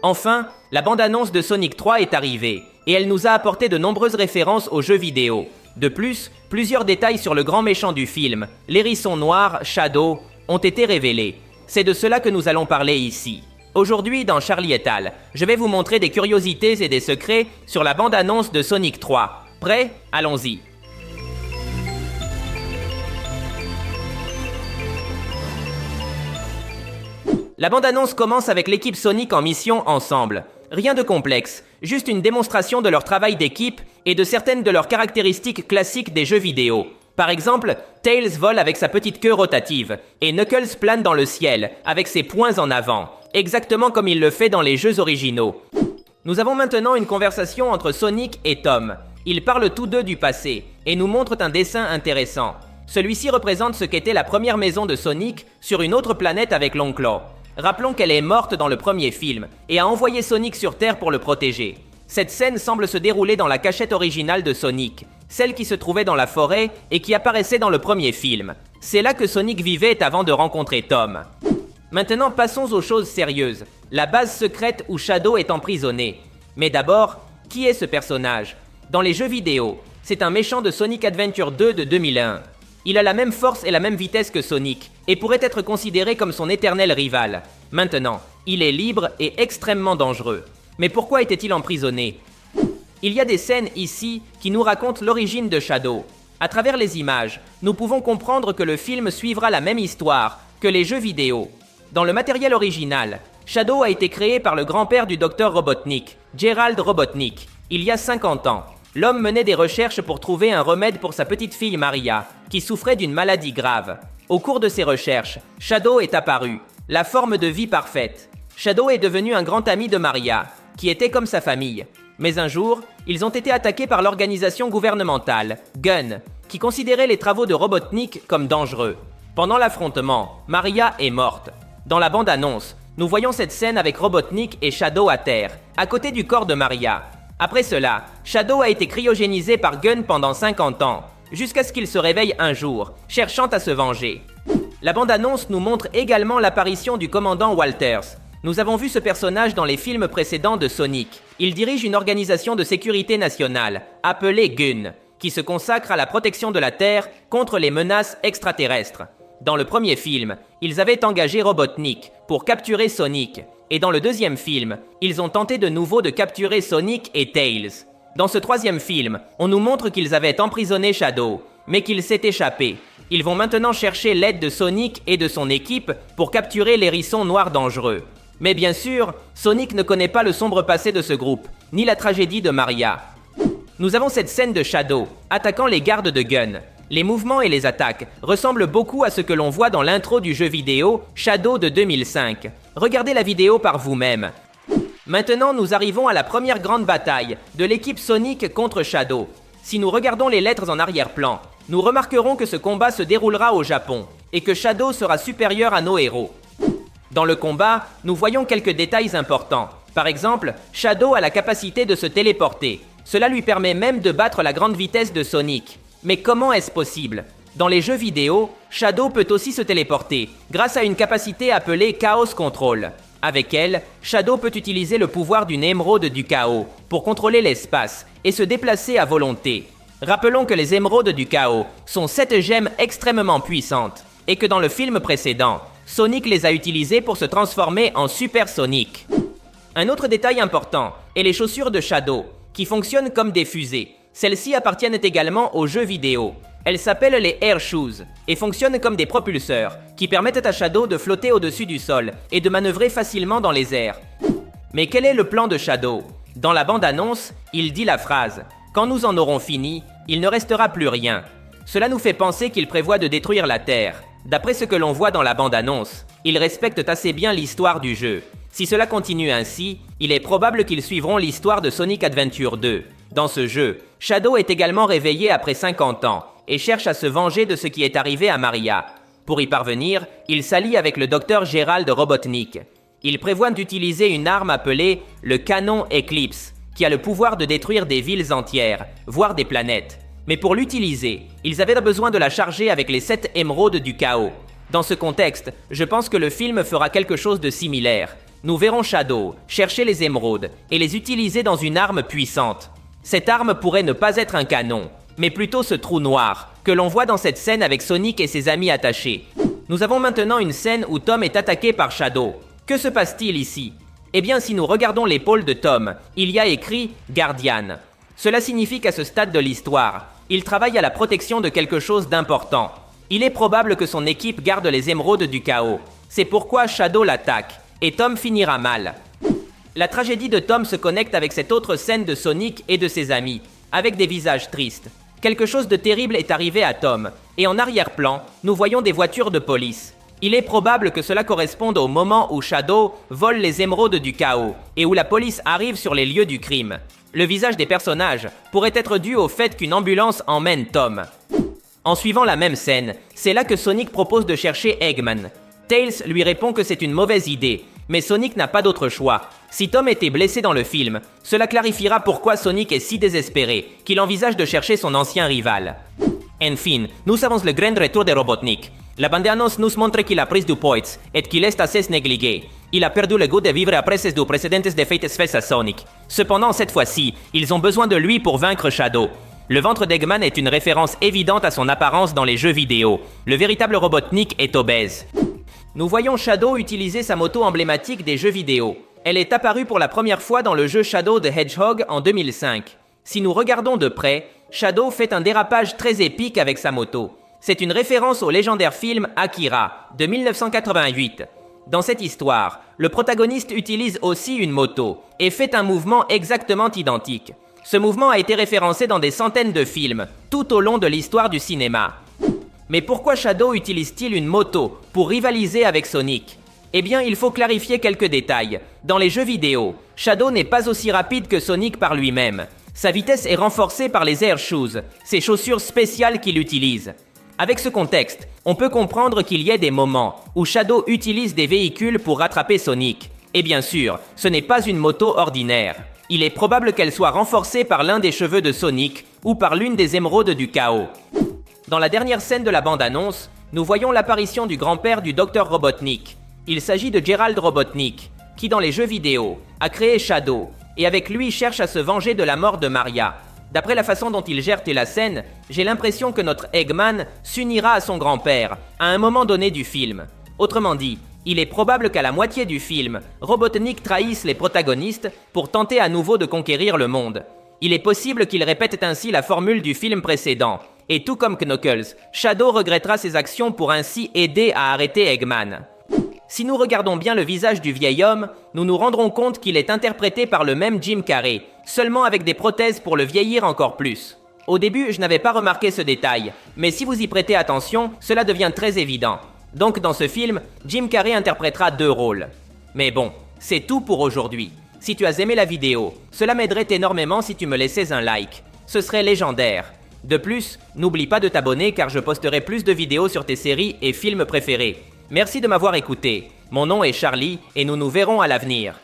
Enfin, la bande-annonce de Sonic 3 est arrivée, et elle nous a apporté de nombreuses références aux jeux vidéo. De plus, plusieurs détails sur le grand méchant du film, l'hérisson noir, Shadow, ont été révélés. C'est de cela que nous allons parler ici. Aujourd'hui, dans Charlie et al., je vais vous montrer des curiosités et des secrets sur la bande-annonce de Sonic 3. Prêt? Allons-y. La bande-annonce commence avec l'équipe Sonic en mission ensemble. Rien de complexe, juste une démonstration de leur travail d'équipe et de certaines de leurs caractéristiques classiques des jeux vidéo. Par exemple, Tails vole avec sa petite queue rotative, et Knuckles plane dans le ciel, avec ses poings en avant, exactement comme il le fait dans les jeux originaux. Nous avons maintenant une conversation entre Sonic et Tom. Ils parlent tous deux du passé, et nous montrent un dessin intéressant. Celui-ci représente ce qu'était la première maison de Sonic sur une autre planète avec l'oncle. Rappelons qu'elle est morte dans le premier film, et a envoyé Sonic sur Terre pour le protéger. Cette scène semble se dérouler dans la cachette originale de Sonic, celle qui se trouvait dans la forêt et qui apparaissait dans le premier film. C'est là que Sonic vivait avant de rencontrer Tom. Maintenant, passons aux choses sérieuses. La base secrète où Shadow est emprisonné. Mais d'abord, qui est ce personnage? Dans les jeux vidéo, c'est un méchant de Sonic Adventure 2 de 2001. Il a la même force et la même vitesse que Sonic, et pourrait être considéré comme son éternel rival. Maintenant, il est libre et extrêmement dangereux. Mais pourquoi était-il emprisonné? Il y a des scènes ici qui nous racontent l'origine de Shadow. À travers les images, nous pouvons comprendre que le film suivra la même histoire que les jeux vidéo. Dans le matériel original, Shadow a été créé par le grand-père du Dr Robotnik, Gerald Robotnik, il y a 50 ans. L'homme menait des recherches pour trouver un remède pour sa petite fille Maria, qui souffrait d'une maladie grave. Au cours de ces recherches, Shadow est apparu, la forme de vie parfaite. Shadow est devenu un grand ami de Maria, qui était comme sa famille. Mais un jour, ils ont été attaqués par l'organisation gouvernementale, GUN, qui considérait les travaux de Robotnik comme dangereux. Pendant l'affrontement, Maria est morte. Dans la bande-annonce, nous voyons cette scène avec Robotnik et Shadow à terre, à côté du corps de Maria. Après cela, Shadow a été cryogénisé par Gun pendant 50 ans, jusqu'à ce qu'il se réveille un jour, cherchant à se venger. La bande-annonce nous montre également l'apparition du commandant Walters. Nous avons vu ce personnage dans les films précédents de Sonic. Il dirige une organisation de sécurité nationale, appelée GUN, qui se consacre à la protection de la Terre contre les menaces extraterrestres. Dans le premier film, ils avaient engagé Robotnik pour capturer Sonic. Et dans le deuxième film, ils ont tenté de nouveau de capturer Sonic et Tails. Dans ce troisième film, on nous montre qu'ils avaient emprisonné Shadow, mais qu'il s'est échappé. Ils vont maintenant chercher l'aide de Sonic et de son équipe pour capturer l'hérisson noir dangereux. Mais bien sûr, Sonic ne connaît pas le sombre passé de ce groupe, ni la tragédie de Maria. Nous avons cette scène de Shadow, attaquant les gardes de Gun. Les mouvements et les attaques ressemblent beaucoup à ce que l'on voit dans l'intro du jeu vidéo Shadow de 2005. Regardez la vidéo par vous-même. Maintenant, nous arrivons à la première grande bataille de l'équipe Sonic contre Shadow. Si nous regardons les lettres en arrière-plan, nous remarquerons que ce combat se déroulera au Japon et que Shadow sera supérieur à nos héros. Dans le combat, nous voyons quelques détails importants. Par exemple, Shadow a la capacité de se téléporter. Cela lui permet même de battre la grande vitesse de Sonic. Mais comment est-ce possible? Dans les jeux vidéo, Shadow peut aussi se téléporter, grâce à une capacité appelée Chaos Control. Avec elle, Shadow peut utiliser le pouvoir d'une émeraude du chaos pour contrôler l'espace et se déplacer à volonté. Rappelons que les émeraudes du chaos sont 7 gemmes extrêmement puissantes, et que dans le film précédent, Sonic les a utilisées pour se transformer en Super Sonic. Un autre détail important est les chaussures de Shadow, qui fonctionnent comme des fusées. Celles-ci appartiennent également aux jeux vidéo. Elles s'appellent les Air Shoes et fonctionnent comme des propulseurs qui permettent à Shadow de flotter au-dessus du sol et de manœuvrer facilement dans les airs. Mais quel est le plan de Shadow? Dans la bande-annonce, il dit la phrase « Quand nous en aurons fini, il ne restera plus rien ». Cela nous fait penser qu'il prévoit de détruire la Terre. D'après ce que l'on voit dans la bande-annonce, ils respectent assez bien l'histoire du jeu. Si cela continue ainsi, il est probable qu'ils suivront l'histoire de Sonic Adventure 2. Dans ce jeu, Shadow est également réveillé après 50 ans et cherche à se venger de ce qui est arrivé à Maria. Pour y parvenir, il s'allie avec le docteur Gerald Robotnik. Il prévoit d'utiliser une arme appelée le canon Eclipse, qui a le pouvoir de détruire des villes entières, voire des planètes. Mais pour l'utiliser, ils avaient besoin de la charger avec les 7 émeraudes du chaos. Dans ce contexte, je pense que le film fera quelque chose de similaire. nous verrons Shadow chercher les émeraudes et les utiliser dans une arme puissante. Cette arme pourrait ne pas être un canon, mais plutôt ce trou noir que l'on voit dans cette scène avec Sonic et ses amis attachés. Nous avons maintenant une scène où Tom est attaqué par Shadow. Que se passe-t-il ici? Eh bien, si nous regardons l'épaule de Tom, il y a écrit « Guardian ». Cela signifie qu'à ce stade de l'histoire, il travaille à la protection de quelque chose d'important. Il est probable que son équipe garde les émeraudes du chaos. C'est pourquoi Shadow l'attaque, et Tom finira mal. La tragédie de Tom se connecte avec cette autre scène de Sonic et de ses amis, avec des visages tristes. Quelque chose de terrible est arrivé à Tom, et en arrière-plan, nous voyons des voitures de police. Il est probable que cela corresponde au moment où Shadow vole les émeraudes du chaos, et où la police arrive sur les lieux du crime. Le visage des personnages pourrait être dû au fait qu'une ambulance emmène Tom. En suivant la même scène, c'est là que Sonic propose de chercher Eggman. Tails lui répond que c'est une mauvaise idée, mais Sonic n'a pas d'autre choix. Si Tom était blessé dans le film, cela clarifiera pourquoi Sonic est si désespéré qu'il envisage de chercher son ancien rival. Enfin, nous avons le grand retour de Robotnik. La bande-annonce nous montre qu'il a pris du poids et qu'il est assez négligé. Il a perdu le goût de vivre après ses deux précédentes défaites face à Sonic. Cependant, cette fois-ci, ils ont besoin de lui pour vaincre Shadow. Le ventre d'Eggman est une référence évidente à son apparence dans les jeux vidéo. Le véritable Robotnik est obèse. Nous voyons Shadow utiliser sa moto emblématique des jeux vidéo. Elle est apparue pour la première fois dans le jeu Shadow the Hedgehog en 2005. Si nous regardons de près, Shadow fait un dérapage très épique avec sa moto. C'est une référence au légendaire film Akira de 1988. Dans cette histoire, le protagoniste utilise aussi une moto et fait un mouvement exactement identique. Ce mouvement a été référencé dans des centaines de films, tout au long de l'histoire du cinéma. Mais pourquoi Shadow utilise-t-il une moto pour rivaliser avec Sonic? Eh bien, il faut clarifier quelques détails. Dans les jeux vidéo, Shadow n'est pas aussi rapide que Sonic par lui-même. Sa vitesse est renforcée par les Air Shoes, ces chaussures spéciales qu'il utilise. Avec ce contexte, on peut comprendre qu'il y ait des moments où Shadow utilise des véhicules pour rattraper Sonic. Et bien sûr, ce n'est pas une moto ordinaire. Il est probable qu'elle soit renforcée par l'un des cheveux de Sonic ou par l'une des émeraudes du chaos. Dans la dernière scène de la bande-annonce, nous voyons l'apparition du grand-père du Dr Robotnik. Il s'agit de Gerald Robotnik, qui dans les jeux vidéo a créé Shadow, et avec lui cherche à se venger de la mort de Maria. D'après la façon dont il gère la scène, j'ai l'impression que notre Eggman s'unira à son grand-père à un moment donné du film. Autrement dit, il est probable qu'à la moitié du film, Robotnik trahisse les protagonistes pour tenter à nouveau de conquérir le monde. Il est possible qu'il répète ainsi la formule du film précédent, et tout comme Knuckles, Shadow regrettera ses actions pour ainsi aider à arrêter Eggman. Si nous regardons bien le visage du vieil homme, nous nous rendrons compte qu'il est interprété par le même Jim Carrey, seulement avec des prothèses pour le vieillir encore plus. Au début, je n'avais pas remarqué ce détail, mais si vous y prêtez attention, cela devient très évident. Donc dans ce film, Jim Carrey interprétera deux rôles. Mais bon, c'est tout pour aujourd'hui. Si tu as aimé la vidéo, cela m'aiderait énormément si tu me laissais un like. Ce serait légendaire. De plus, n'oublie pas de t'abonner car je posterai plus de vidéos sur tes séries et films préférés. Merci de m'avoir écouté. Mon nom est Charlie et nous nous verrons à l'avenir.